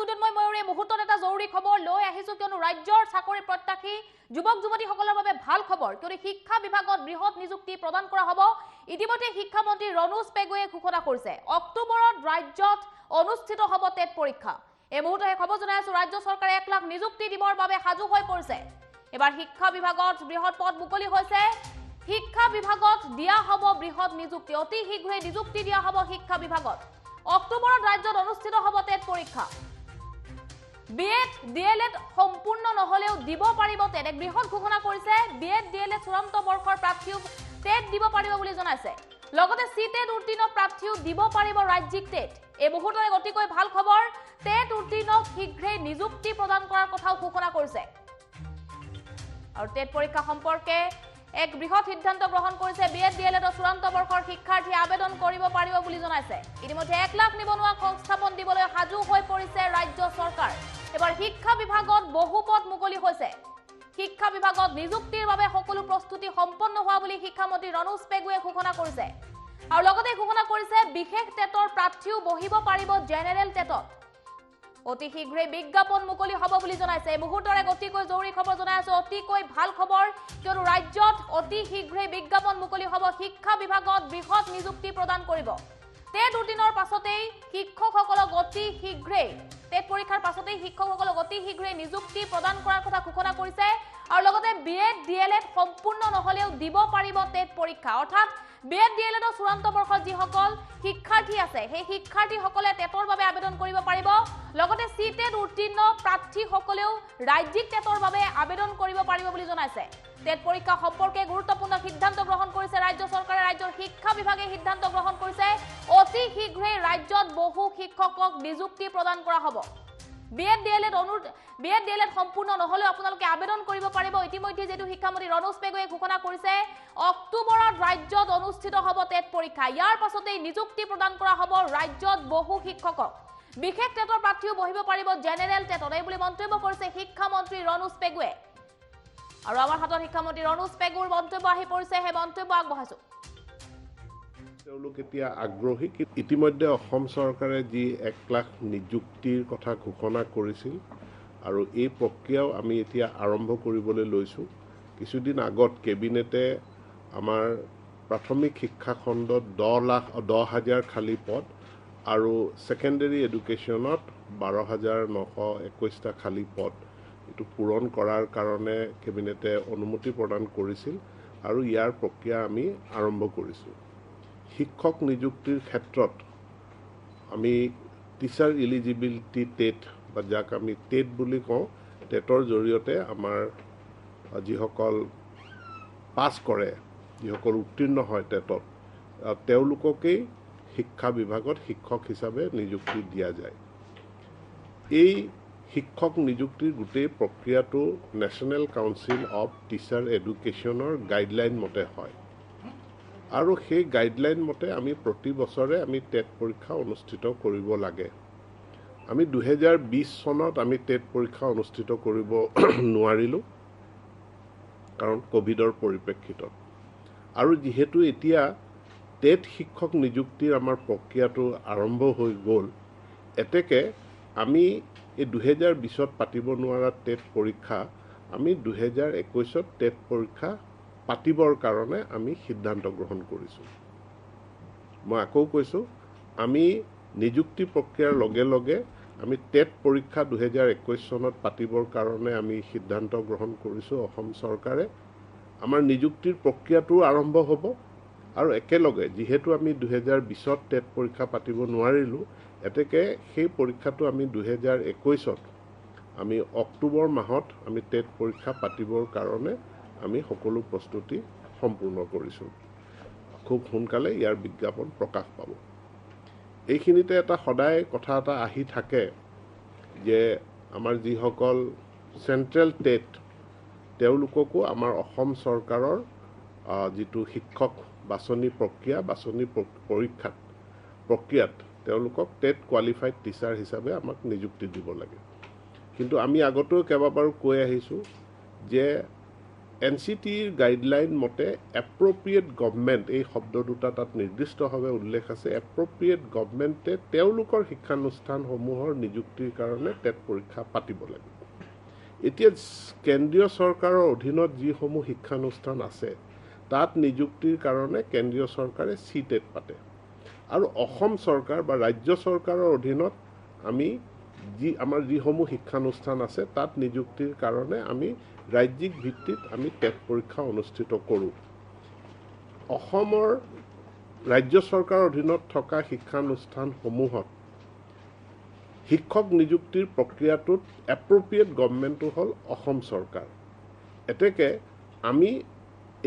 সুদিনময় ময়ূৰী মুহূৰ্তত এটা জৰুৰী খবৰ লৈ আহিছো কিয়নো ৰাজ্যৰ চাকৰি প্ৰত্যাশী যুৱক যুৱতীসকলৰ বাবে ভাল খবৰ কিয়নো শিক্ষা বিভাগত বৃহৎ নিযুক্তি প্ৰদান কৰা হ'ব ইতিমধ্যে শিক্ষামন্ত্ৰী ৰণোজ পেগুৱে ঘোষণা কৰিছে অক্টোবৰত ৰাজ্যত অনুষ্ঠিত হ'ব টেট পৰীক্ষা এই মুহূৰ্তত খবৰ জনাই আছো ৰাজ্য চৰকাৰে 1 লাখ নিযুক্তি দিবৰ বাবে সাজু হৈ পৰিছে এবাৰ শিক্ষা বিভাগত বৃহৎ পদ মুকলি হৈছে শিক্ষা বিভাগত দিয়া হ'ব বৃহৎ নিযুক্তি অতি শীঘ্ৰে নিযুক্তি দিয়া হ'ব শিক্ষা বিভাগত অক্টোবৰত ৰাজ্যত অনুষ্ঠিত হ'ব টেট পৰীক্ষা বিএড ডিএলএড সম্পূৰ্ণ নহলেও দিব পাৰিব টেট এক বৃহৎ ঘোষণা কৰিছে বিএড ডিএলএড চূড়ান্ত বৰ্ষৰ প্ৰাৰ্থীও টেট দিব পাৰিব বুলি জনাইছে লগতে সিটেট উত্তীৰ্ণ প্ৰাৰ্থীও দিব পাৰিব ৰাজ্যিক টেট এই মুহূৰ্তত অতিকৈ ভাল খবৰ টেট উত্তীৰ্ণ শীঘ্ৰে নিযুক্তি প্ৰদান কৰাৰ কথাও ঘোষণা কৰিছে আৰু টেট পৰীক্ষা সম্পৰ্কে এক বৃহৎ সিদ্ধান্ত গ্ৰহণ কৰিছে বিএড ডিএলএড চূড়ান্ত বৰ্ষৰ শিক্ষাৰ্থী আবেদন কৰিব পাৰিব বুলি জনাইছে ইতিমধ্যে 1 লাখ নিবনুৱা সংস্থাপন দিবলৈ সাজু হৈ পৰিছে ৰাজ্য চৰকাৰ এবাৰ শিক্ষা বিভাগত বহু পদ মুকলি হৈছে শিক্ষা বিভাগত নিযুক্তিৰ বাবে সকলো প্ৰস্তুতি সম্পন্ন হোৱা বুলি শিক্ষামন্ত্ৰী ৰণোজ পেগুৱে ঘোষণা কৰিছে আৰু লগতে ঘোষণা কৰিছে বিশেষ টেটৰ প্ৰাৰ্থীও বহিব পাৰিব জেনেৰেল টেটত অতি শীঘ্ৰে বিজ্ঞাপন মুকলি হ'ব বুলি জনাইছে এই মুহূৰ্তৰে অতিকৈ জৰুৰী খবৰ জনাই আছে অতিকৈ ভাল খবৰ কিয়নো ৰাজ্যত অতি শীঘ্ৰে বিজ্ঞাপন মুকলি হ'ব শিক্ষা বিভাগত বৃহৎ নিযুক্তি প্ৰদান কৰিব টেট উত্তীৰ্ণৰ পাছতেই শিক্ষকসকলক অতি শীঘ্ৰে টেট পৰীক্ষাৰ পাছতেই শিক্ষকসকলক অতি শীঘ্ৰে নিযুক্তি প্ৰদান কৰাৰ কথা ঘোষণা কৰিছে আৰু লগতে বিএড ডিএলএড সম্পূৰ্ণ নহলেও দিব পাৰিব টেট পৰীক্ষা অৰ্থাৎ বিএড ডিএলএডৰ চূড়ান্ত বৰ্ষত যিসকল শিক্ষাৰ্থী আছে সেই শিক্ষাৰ্থীসকলে টেটৰ বাবে আবেদন কৰিব পাৰিব লগতে সিটেট উত্তীৰ্ণ প্ৰাৰ্থীসকলেও ৰাজ্যিক টেটৰ বাবে আবেদন কৰিব পাৰিব বুলি জনাইছে টেট পৰীক্ষা সম্পৰ্কে গুৰুত্বপূৰ্ণ সিদ্ধান্ত গ্ৰহণ কৰিছে ৰাজ্য চৰকাৰে ৰাজ্যৰ শিক্ষা বিভাগে সিদ্ধান্ত গ্ৰহণ কৰিছে অতি শীঘ্ৰে ৰাজ্যত বহু শিক্ষকক নিযুক্তি প্ৰদান কৰা হ'ব বিএড ডিএলএড সম্পূৰ্ণ নহলেও আপোনালোকে আবেদন কৰিব পাৰিব ইতিমধ্যে যেটো শিক্ষামন্ত্ৰী ৰণোজ পেগুৱে ঘোষণা কৰিছে অক্টোবৰত ৰাজ্যত অনুষ্ঠিত হ'ব টেট পৰীক্ষা ইয়াৰ পাছতেই নিযুক্তি প্ৰদান কৰা হ'ব ৰাজ্যত বহু শিক্ষকক বিশেষ টেটৰ প্ৰাৰ্থীও বহিব পাৰিব জেনেৰেল টেটত এই বুলি মন্তব্য কৰিছে শিক্ষামন্ত্ৰী ৰণোজ পেগুৱে আৰু আমাৰ হাতত শিক্ষামন্ত্ৰী ৰণোজ পেগুৰ মন্তব্য আহি পৰিছে হে মন্তব্য আগবঢ়াইছো তেওঁলোক এতিয়া আগ্ৰহী ইতিমধ্যে অসম চৰকাৰে যি 1 লাখ নিযুক্তিৰ কথা ঘোষণা কৰিছিল আৰু এই প্ৰক্ৰিয়াও আমি এতিয়া আৰম্ভ কৰিবলৈ লৈছো কিছুদিন আগত কেবিনেটে আমাৰ প্ৰাথমিক শিক্ষা খণ্ডত 10,000 খালী পদ আৰু সেকেন্ডাৰী এডুকেশ্যনত 12,921টা খালী পদ এটো পূৰণ কৰাৰ কাৰণে কেবিনেটে অনুমতি প্ৰদান কৰিছিল আৰু ইয়াৰ প্ৰক্ৰিয়া আমি আৰম্ভ কৰিছো শিক্ষক নিযুক্তিৰ ক্ষেত্ৰত আমি টিচাৰ এলিজিবিলিটি টেট বা যাক আমি টেট বুলি কওঁ টেটৰ জৰিয়তে আমাৰ যিসকল পাছ কৰে যিসকল উত্তীৰ্ণ হয় টেটত তেওঁলোককেই শিক্ষা বিভাগত শিক্ষক হিচাপে নিযুক্তি দিয়া যায় এই শিক্ষক নিযুক্তিৰ গোটেই প্ৰক্ৰিয়াটো নেশ্যনেল কাউন্সিল অফ টিচাৰ এডুকেশ্যনৰ গাইডলাইন মতে হয় আৰু সেই গাইডলাইন মতে আমি প্ৰতি বছৰে আমি টেট পৰীক্ষা অনুষ্ঠিত কৰিব লাগে আমি 2020 চনত আমি টেট পৰীক্ষা অনুষ্ঠিত কৰিব নোৱাৰিলো কাৰণ কোভিডৰ পৰিপ্ৰেক্ষিতত আৰু যেহেতু এতিয়া টেট শিক্ষক নিযুক্তিৰ আমাৰ প্ৰক্ৰিয়াটো আৰম্ভ হৈ গ'ল এতেকে আমি এই 2020ত পাতিব নোৱাৰা টেট পৰীক্ষা আমি 2021ত টেট পৰীক্ষা পাতিবৰ কাৰণে আমি সিদ্ধান্ত গ্ৰহণ কৰিছো মই আকৌ কৈছো আমি নিযুক্তি প্ৰক্ৰিয়াৰ লগে লগে আমি টেট পৰীক্ষা 2021 চনত পাতিবৰ কাৰণে আমি সিদ্ধান্ত গ্ৰহণ কৰিছো অসম চৰকাৰে আমাৰ নিযুক্তিৰ প্ৰক্ৰিয়াটো আৰম্ভ হ'ব আৰু একেলগে যেহেতু আমি 2020ত টেট পৰীক্ষা পাতিব নোৱাৰিলো এতেকে সেই পৰীক্ষাটো আমি 2021ত আমি অক্টোবৰ মাহত আমি টেট পৰীক্ষা পাতিবৰ কাৰণে আমি সকলো প্ৰস্তুতি সম্পূৰ্ণ কৰিছো খুব সোনকালে ইয়াৰ বিজ্ঞাপন প্ৰকাশ পাব এইখিনিতে এটা সদায় কথা এটা আহি থাকে যে আমাৰ যিসকল চেন্ট্ৰেল টেট তেওঁলোককো আমাৰ অসম চৰকাৰৰ যিটো শিক্ষক বাছনি প্ৰক্ৰিয়াত তেওঁলোকক টেট কোৱালিফাইড টিচাৰ হিচাপে আমাক নিযুক্তি দিব লাগে কিন্তু আমি আগতেও কেইবাবাৰো কৈ আহিছো যে NCTৰ গাইডলাইন মতে এপ্ৰপ্ৰিয়েট গভৰ্ণমেণ্ট এই শব্দ দুটা তাত নিৰ্দিষ্টভাৱে উল্লেখ আছে এপ্ৰপ্ৰিয়েট গভৰ্ণমেণ্টে তেওঁলোকৰ শিক্ষানুষ্ঠানসমূহৰ নিযুক্তিৰ কাৰণে টেট পৰীক্ষা পাতিব লাগে এতিয়া কেন্দ্ৰীয় চৰকাৰৰ অধীনত যিসমূহ শিক্ষানুষ্ঠান আছে তাত নিযুক্তিৰ কাৰণে কেন্দ্ৰীয় চৰকাৰে CTET পাতে আৰু অসম চৰকাৰ বা ৰাজ্য চৰকাৰৰ অধীনত আমি আমাৰ যিসমূহ শিক্ষানুষ্ঠান আছে তাত নিযুক্তিৰ কাৰণে আমি ৰাজ্যিক ভিত্তিত আমি টেট পৰীক্ষা অনুষ্ঠিত কৰোঁ অসমৰ ৰাজ্য চৰকাৰৰ অধীনত থকা শিক্ষানুষ্ঠানসমূহত শিক্ষক নিযুক্তিৰ প্ৰক্ৰিয়াটোত এপ্ৰপ্ৰিয়েট গভৰ্ণমেণ্টটো হ'ল অসম চৰকাৰ এতেকে আমি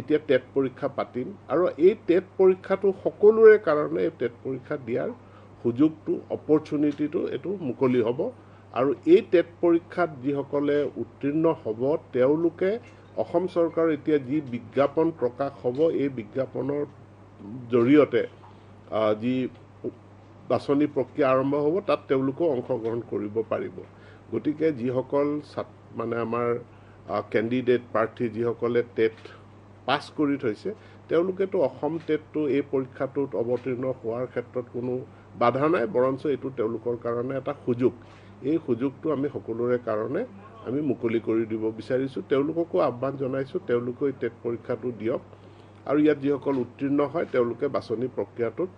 এতিয়া টেট পৰীক্ষা পাতিম আৰু এই টেট পৰীক্ষাটো সকলোৰে কাৰণে এই টেট পৰীক্ষা দিয়াৰ সুযোগটো অপৰচুনিটিটো এটো মুকলি হ'ব আৰু এই টেট পৰীক্ষাত যিসকলে উত্তীৰ্ণ হ'ব তেওঁলোকে অসম চৰকাৰ এতিয়া যি বিজ্ঞাপন প্ৰকাশ হ'ব এই বিজ্ঞাপনৰ জৰিয়তে যি বাছনি প্ৰক্ৰিয়া আৰম্ভ হ'ব তাত তেওঁলোকো অংশগ্ৰহণ কৰিব পাৰিব গতিকে যিসকল মানে আমাৰ কেণ্ডিডেট প্ৰাৰ্থী যিসকলে টেট পাছ কৰি থৈছে তেওঁলোকেতো অসম টেটটো এই পৰীক্ষাটোত অৱতীৰ্ণ হোৱাৰ ক্ষেত্ৰত কোনো বাধা নাই বৰঞ্চ এইটো তেওঁলোকৰ কাৰণে এটা সুযোগ এই সুযোগটো আমি সকলোৰে কাৰণে আমি মুকলি কৰি দিব বিচাৰিছোঁ তেওঁলোককো আহ্বান জনাইছোঁ তেওঁলোকে এই টেট পৰীক্ষাটো দিয়ক আৰু ইয়াত যিসকল উত্তীৰ্ণ হয় তেওঁলোকে বাছনি প্ৰক্ৰিয়াটোত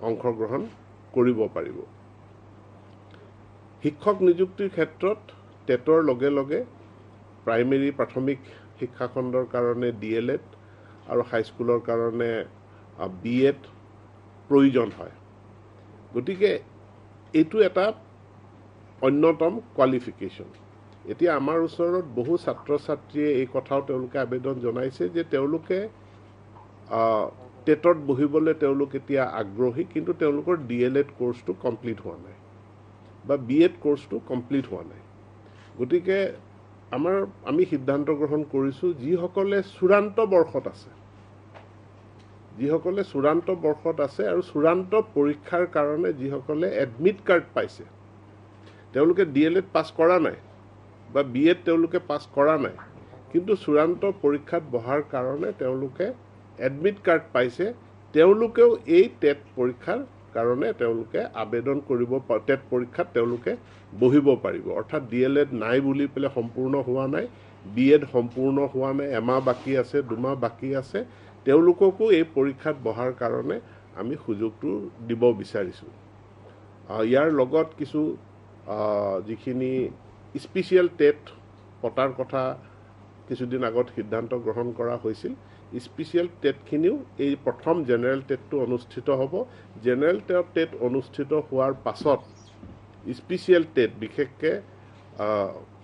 অংশগ্ৰহণ কৰিব পাৰিব শিক্ষক নিযুক্তিৰ ক্ষেত্ৰত টেটৰ লগে লগে প্ৰাইমেৰী প্ৰাথমিক শিক্ষাখণ্ডৰ কাৰণে DLED আৰু হাইস্কুলৰ কাৰণে BEd প্ৰয়োজন হয় গতিকে এইটো এটা অন্যতম কোৱালিফিকেশ্যন এতিয়া আমাৰ ওচৰত বহু ছাত্ৰ ছাত্ৰীয়ে এই কথাও তেওঁলোকে আবেদন জনাইছে যে তেওঁলোকে টেটত বহিবলৈ তেওঁলোক এতিয়া আগ্ৰহী কিন্তু তেওঁলোকৰ DLED কোৰ্সটো কমপ্লিট হোৱা নাই বা BEd কোৰ্সটো কমপ্লিট হোৱা নাই গতিকে আমি সিদ্ধান্ত গ্ৰহণ কৰিছোঁ যিসকলে চূড়ান্ত বৰ্ষত আছে আৰু চূড়ান্ত পৰীক্ষাৰ কাৰণে যিসকলে এডমিট কাৰ্ড পাইছে তেওঁলোকে DLED পাছ কৰা নাই বা BEd তেওঁলোকে পাছ কৰা নাই কিন্তু চূড়ান্ত পৰীক্ষাত বহাৰ কাৰণে তেওঁলোকে এডমিট কাৰ্ড পাইছে তেওঁলোকেও এই টেট পৰীক্ষাৰ কাৰণে তেওঁলোকে আবেদন কৰিব টেট পৰীক্ষাত তেওঁলোকে বহিব পাৰিব অৰ্থাৎ DLED নাই বুলি পেলে সম্পূৰ্ণ হোৱা নাই BEd সম্পূৰ্ণ হোৱা নাই এমাহ বাকি আছে দুমাহ বাকি আছে তেওঁলোককো এই পৰীক্ষাত বহাৰ কাৰণে আমি সুযোগটো দিব বিচাৰিছোঁ ইয়াৰ লগত কিছু যিখিনি স্পেচিয়েল টেট পতাৰ কথা কিছুদিন আগত সিদ্ধান্ত গ্ৰহণ কৰা হৈছিল স্পেচিয়েল টেটখিনিও এই প্ৰথম জেনেৰেল টেটটো অনুষ্ঠিত হ'ব জেনেৰেল টেট অনুষ্ঠিত হোৱাৰ পাছত স্পেচিয়েল টেট বিশেষকৈ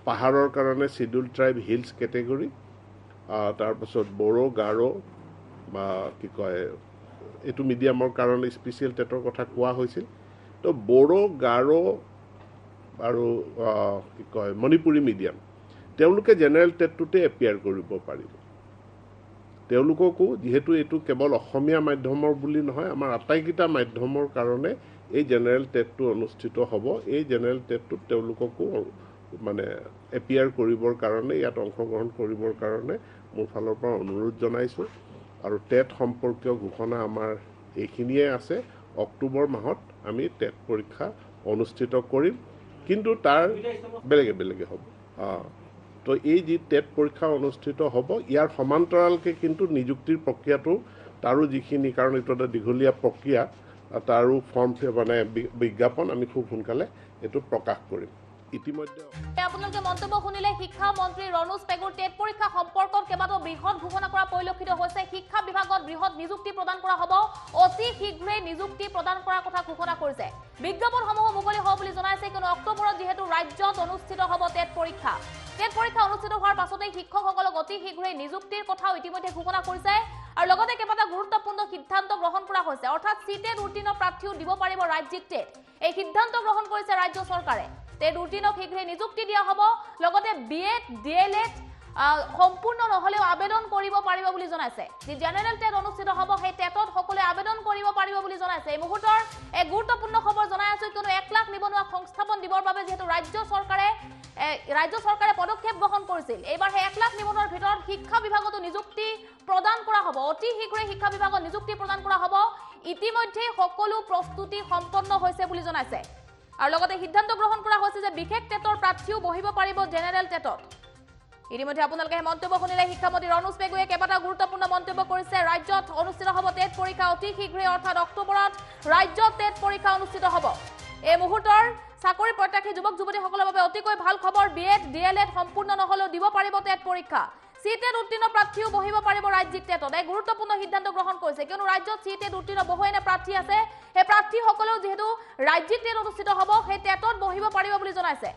পাহাৰৰ কাৰণে শিডিউল ট্ৰাইব হিলছ কেটেগৰী তাৰপাছত বড়ো গাৰো বা কি কয় এইটো মিডিয়ামৰ কাৰণে স্পেচিয়েল টেটৰ কথা কোৱা হৈছিল তো বড়ো গাৰো আৰু কি কয় মণিপুৰী মিডিয়াম তেওঁলোকে জেনেৰেল টেটটোতে এপিয়াৰ কৰিব পাৰিব তেওঁলোককো যেহেতু এইটো কেৱল অসমীয়া মাধ্যমৰ বুলি নহয় আমাৰ আটাইকেইটা মাধ্যমৰ কাৰণে এই জেনেৰেল টেটটো অনুষ্ঠিত হ'ব এই জেনেৰেল টেটটোত তেওঁলোককো মানে এপিয়াৰ কৰিবৰ কাৰণে ইয়াত অংশগ্ৰহণ কৰিবৰ কাৰণে মোৰ ফালৰ পৰা অনুৰোধ জনাইছোঁ আৰু টেট সম্পৰ্কীয় ঘোষণা আমাৰ এইখিনিয়ে আছে অক্টোবৰ মাহত আমি টেট পৰীক্ষা অনুষ্ঠিত কৰিম কিন্তু তাৰ বেলেগে হ'ব তো এই যি টেট পৰীক্ষা অনুষ্ঠিত হ'ব ইয়াৰ সমান্তৰালকে কিন্তু নিযুক্তিৰ প্ৰক্ৰিয়াটো তাৰো যিখিনি কাৰণ এইটো এটা দীঘলীয়া প্ৰক্ৰিয়া তাৰো ফৰ্ম মানে বিজ্ঞাপন আমি খুব সোনকালে এইটো প্ৰকাশ কৰিম ইতিমধ্যে আপোনালোকে মন্তব্য শুনিলে শিক্ষা মন্ত্ৰী ৰনোজ পেগুৰ টেট পৰীক্ষা সম্পৰ্কত কেইবাটাও বৃহৎ ঘোষণা কৰা পৰিলক্ষিত হৈছে শিক্ষা বিভাগত বৃহৎ নিযুক্তি প্ৰদান কৰা হ'ব অতি শীঘ্ৰে নিযুক্তি প্ৰদান কৰাৰ কথা ঘোষণা কৰিছে বিজ্ঞাপনসমূহ মুকলি হ'ব বুলি জনাইছে কিন্তু অক্টোবৰত যেহেতু ৰাজ্যত অনুষ্ঠিত হ'ব টেট পৰীক্ষা অনুষ্ঠিত হোৱাৰ পাছতে শিক্ষকসকলক অতি শীঘ্ৰে নিযুক্তিৰ কথাও ইতিমধ্যে ঘোষণা কৰিছে আৰু লগতে কেইবাটাও গুৰুত্বপূৰ্ণ সিদ্ধান্ত গ্ৰহণ কৰা হৈছে অৰ্থাৎ CTET উত্তীৰ্ণ প্ৰাৰ্থীও দিব পাৰিব ৰাজ্যিক টেট এই সিদ্ধান্ত গ্ৰহণ কৰিছে ৰাজ্য চৰকাৰে টেট উত্তীৰ্ণক শীঘ্ৰে নিযুক্তি দিয়া হ'ব লগতে BEd DLED সম্পূৰ্ণ নহলেও আবেদন কৰিব পাৰিব বুলি জনাইছে যি জেনেৰেল টেট অনুষ্ঠিত হ'ব সেই টেটত সকলোৱে আবেদন কৰিব পাৰিব বুলি জনাইছে এই মুহূৰ্তৰ এক গুৰুত্বপূৰ্ণ খবৰ জনাই আছো কিয়নো 1 লাখ নিবনুৱা সংস্থাপন দিবৰ বাবে যেহেতু ৰাজ্য চৰকাৰে পদক্ষেপ গ্ৰহণ কৰিছিল এইবাৰ 1 লাখ নিবনুৱাৰ ভিতৰত শিক্ষা বিভাগতো নিযুক্তি প্ৰদান কৰা হ'ব অতি শীঘ্ৰে শিক্ষা বিভাগত নিযুক্তি প্ৰদান কৰা হ'ব ইতিমধ্যে সকলো প্ৰস্তুতি সম্পন্ন হৈছে বুলি জনাইছে আৰু লগতে সিদ্ধান্ত গ্ৰহণ কৰা হৈছে যে বিশেষ টেটৰ প্ৰাৰ্থীও বহিব পাৰিব জেনেৰেল টেটত ইতিমধ্যে আপোনালোকে মন্তব্য শুনিলে শিক্ষামন্ত্ৰী ৰনোজ পেগুৱে কেইবাটা গুৰুত্বপূৰ্ণ মন্তব্য কৰিছে ৰাজ্যত অনুষ্ঠিত হ'ব টেট পৰীক্ষা অতি শীঘ্ৰে অৰ্থাৎ অক্টোবৰত ৰাজ্যত টেট পৰীক্ষা অনুষ্ঠিত হ'ব এই মুহূৰ্তৰ চাকৰি প্ৰত্যাশী যুৱক যুৱতীসকলৰ বাবে অতিকৈ ভাল খবৰ বিএড ডিএলএড সম্পূৰ্ণ নহলেও দিব পাৰিব টেট পৰীক্ষা সিটেট উত্তীৰ্ণ প্ৰাৰ্থীও বহিব পাৰিব ৰাজ্যিক টেটত এক গুৰুত্বপূৰ্ণ সিদ্ধান্ত গ্ৰহণ কৰিছে কিয়নো ৰাজ্যত সিটেট উত্তীৰ্ণ বহুৱেনে প্ৰাৰ্থী আছে সেই প্ৰাৰ্থীসকলেও যেহেতু ৰাজ্যিক টেট অনুষ্ঠিত হ'ব সেই টেটত বহিব পাৰিব বুলি জনাইছে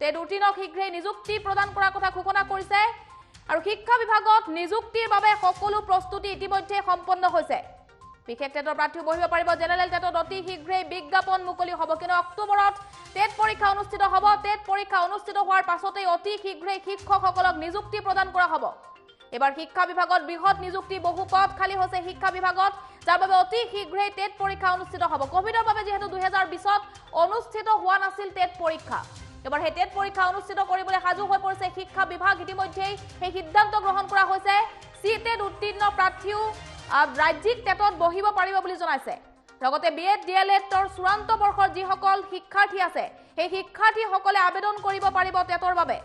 টেট উত্তীৰ্ণক শীঘ্ৰে নিযুক্তি প্ৰদান কৰাৰ কথা ঘোষণা কৰিছে আৰু শিক্ষা বিভাগত নিযুক্তিৰ বাবে সকলো প্ৰস্তুতি ইতিমধ্যে সম্পন্ন হৈছে বিশেষ টেটৰ প্ৰাৰ্থী বহিব পাৰিব জেনেৰেল টেটত অতি শীঘ্ৰে বিজ্ঞাপন মুকলি হ'ব কিন্তু অক্টোবৰত টেট পৰীক্ষা অনুষ্ঠিত হ'ব টেট পৰীক্ষা অনুষ্ঠিত হোৱাৰ পাছতে অতি শীঘ্ৰে শিক্ষকসকলক নিযুক্তি প্ৰদান কৰা হ'ব এবাৰ শিক্ষা বিভাগত বৃহৎ নিযুক্তি বহু পদ খালি হৈছে শিক্ষা বিভাগত যাৰ বাবে অতি শীঘ্ৰে টেট পৰীক্ষা অনুষ্ঠিত হ'ব কোভিডৰ বাবে যেহেতু 2020ত অনুষ্ঠিত হোৱা নাছিল টেট পৰীক্ষা এবাৰ হে টেট পৰীক্ষা অনুষ্ঠিত কৰিবলৈ সাজু হৈ পৰিছে শিক্ষা বিভাগ ইতিমধ্যে এই সিদ্ধান্ত গ্ৰহণ কৰা হৈছে সিটেট উত্তীৰ্ণ প্ৰাৰ্থীও ৰাজ্যিক টেটত বহিব পাৰিব বুলি জনাইছে লগতে বিএড ডিএলএডৰ চূড়ান্ত বৰ্ষৰ যিসকল শিক্ষাৰ্থী আছে সেই শিক্ষাৰ্থীসকলে আবেদন কৰিব পাৰিব টেটৰ বাবে